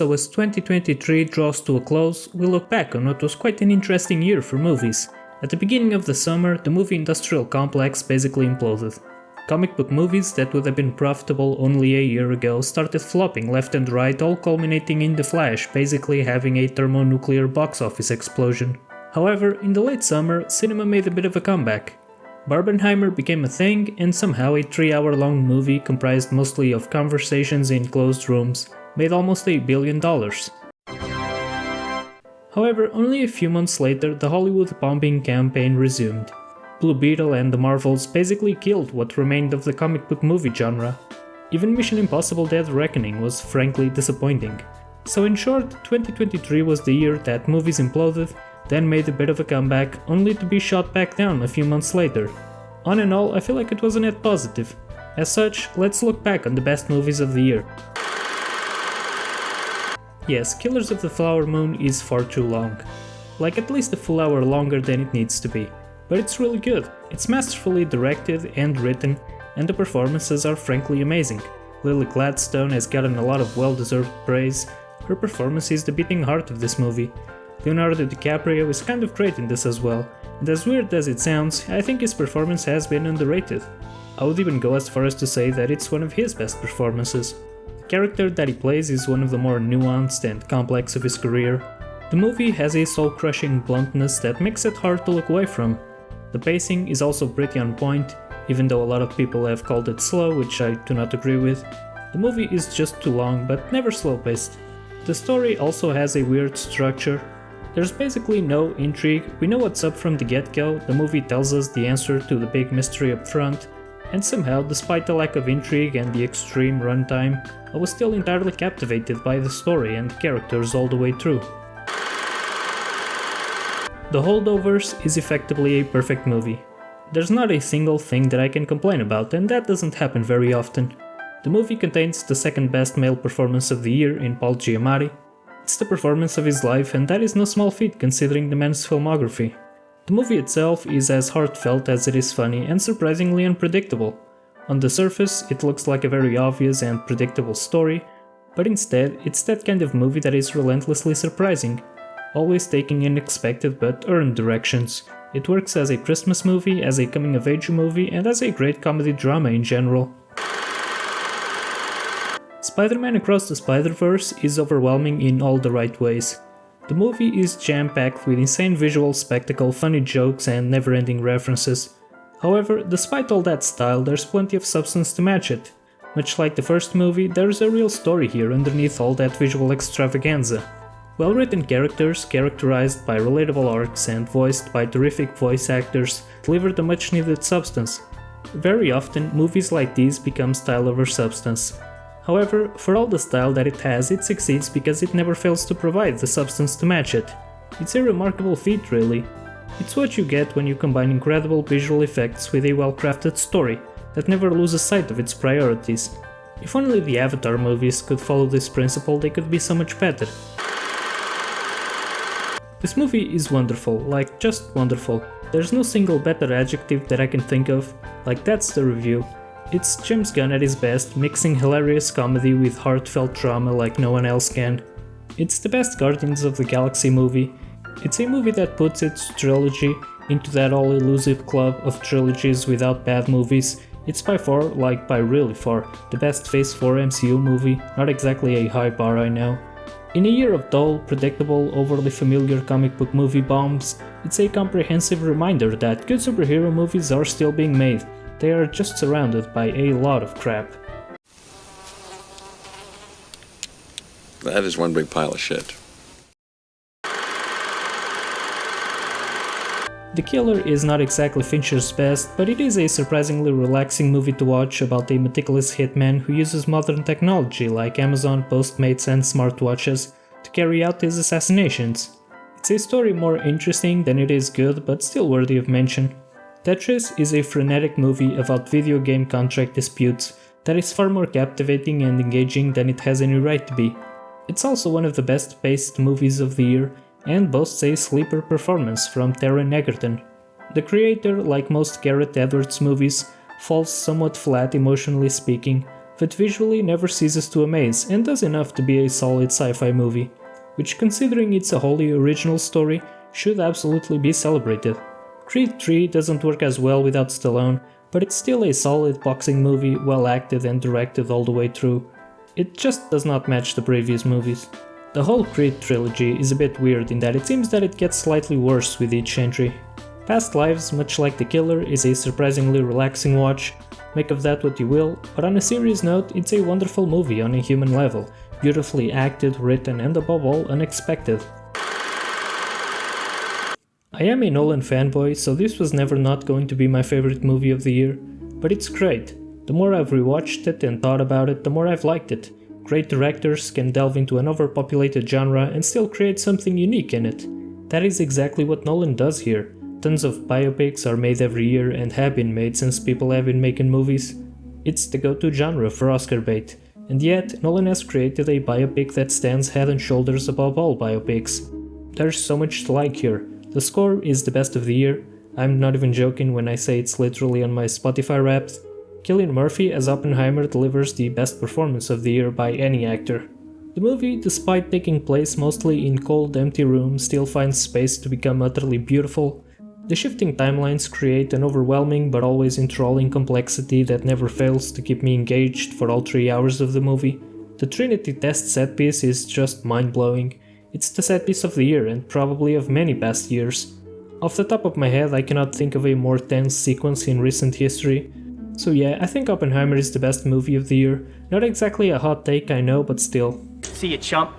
So as 2023 draws to a close, we look back on what was quite an interesting year for movies. At the beginning of the summer, the movie industrial complex basically imploded. Comic book movies that would have been profitable only a year ago started flopping left and right, all culminating in The Flash basically having a thermonuclear box office explosion. However, in the late summer, cinema made a bit of a comeback. Barbenheimer became a thing, and somehow a 3-hour-long movie comprised mostly of conversations in closed rooms made almost $1 billion. However, only a few months later, the Hollywood bombing campaign resumed. Blue Beetle and the Marvels basically killed what remained of the comic book movie genre. Even Mission Impossible Dead Reckoning was frankly disappointing. So in short, 2023 was the year that movies imploded, then made a bit of a comeback, only to be shot back down a few months later. On and all, I feel like it was a net positive. As such, let's look back on the best movies of the year. Yes, Killers of the Flower Moon is far too long. Like at least a full hour longer than it needs to be. But it's really good. It's masterfully directed and written, and the performances are frankly amazing. Lily Gladstone has gotten a lot of well-deserved praise. Her performance is the beating heart of this movie. Leonardo DiCaprio is kind of great in this as well, and as weird as it sounds, I think his performance has been underrated. I would even go as far as to say that it's one of his best performances. The character that he plays is one of the more nuanced and complex of his career. The movie has a soul-crushing bluntness that makes it hard to look away from. The pacing is also pretty on point, even though a lot of people have called it slow, which I do not agree with. The movie is just too long, but never slow-paced. The story also has a weird structure. There's basically no intrigue, we know what's up from the get-go, the movie tells us the answer to the big mystery up front, and somehow, despite the lack of intrigue and the extreme runtime, I was still entirely captivated by the story and characters all the way through. The Holdovers is effectively a perfect movie. There's not a single thing that I can complain about, and that doesn't happen very often. The movie contains the second best male performance of the year in Paul Giamatti. It's the performance of his life, and that is no small feat considering the man's filmography. The movie itself is as heartfelt as it is funny and surprisingly unpredictable. On the surface, it looks like a very obvious and predictable story, but instead, it's that kind of movie that is relentlessly surprising, always taking unexpected but earned directions. It works as a Christmas movie, as a coming-of-age movie, and as a great comedy drama in general. Spider-Man Across the Spider-Verse is overwhelming in all the right ways. The movie is jam-packed with insane visual spectacle, funny jokes, and never-ending references. However, despite all that style, there's plenty of substance to match it. Much like the first movie, there's a real story here underneath all that visual extravaganza. Well-written characters, characterized by relatable arcs and voiced by terrific voice actors, deliver the much-needed substance. Very often, movies like these become style over substance. However, for all the style that it has, it succeeds because it never fails to provide the substance to match it. It's a remarkable feat, really. It's what you get when you combine incredible visual effects with a well-crafted story that never loses sight of its priorities. If only the Avatar movies could follow this principle, they could be so much better. This movie is wonderful, like just wonderful. There's no single better adjective that I can think of, like that's the review. It's James Gunn at his best, mixing hilarious comedy with heartfelt drama like no one else can. It's the best Guardians of the Galaxy movie. It's a movie that puts its trilogy into that all-elusive club of trilogies without bad movies. It's by far, like by really far, the best Phase 4 MCU movie, not exactly a high bar I know. In a year of dull, predictable, overly familiar comic book movie bombs, it's a comprehensive reminder that good superhero movies are still being made. They are just surrounded by a lot of crap. That is one big pile of shit. The Killer is not exactly Fincher's best, but it is a surprisingly relaxing movie to watch about a meticulous hitman who uses modern technology like Amazon Postmates and smartwatches to carry out his assassinations. It's a story more interesting than it is good, but still worthy of mention. Tetris is a frenetic movie about video game contract disputes that is far more captivating and engaging than it has any right to be. It's also one of the best paced movies of the year and boasts a sleeper performance from Taron Egerton. The creator, like most Gareth Edwards movies, falls somewhat flat emotionally speaking, but visually never ceases to amaze and does enough to be a solid sci-fi movie, which, considering it's a wholly original story, should absolutely be celebrated. Creed 3 doesn't work as well without Stallone, but it's still a solid boxing movie, well acted and directed all the way through. It just does not match the previous movies. The whole Creed trilogy is a bit weird in that it seems that it gets slightly worse with each entry. Past Lives, much like The Killer, is a surprisingly relaxing watch, make of that what you will, but on a serious note, it's a wonderful movie on a human level, beautifully acted, written, and above all, unexpected. I am a Nolan fanboy, so this was never not going to be my favorite movie of the year, but it's great. The more I've rewatched it and thought about it, the more I've liked it. Great directors can delve into an overpopulated genre and still create something unique in it. That is exactly what Nolan does here. Tons of biopics are made every year and have been made since people have been making movies. It's the go-to genre for Oscar bait, and yet Nolan has created a biopic that stands head and shoulders above all biopics. There's so much to like here. The score is the best of the year. I'm not even joking when I say it's literally on my Spotify Wrapped. Cillian Murphy as Oppenheimer delivers the best performance of the year by any actor. The movie, despite taking place mostly in cold, empty rooms, still finds space to become utterly beautiful. The shifting timelines create an overwhelming but always enthralling complexity that never fails to keep me engaged for all 3 hours of the movie. The Trinity test set piece is just mind-blowing. It's the set piece of the year and probably of many past years. Off the top of my head, I cannot think of a more tense sequence in recent history. So yeah, I think Oppenheimer is the best movie of the year. Not exactly a hot take, I know, but still. See you, chump.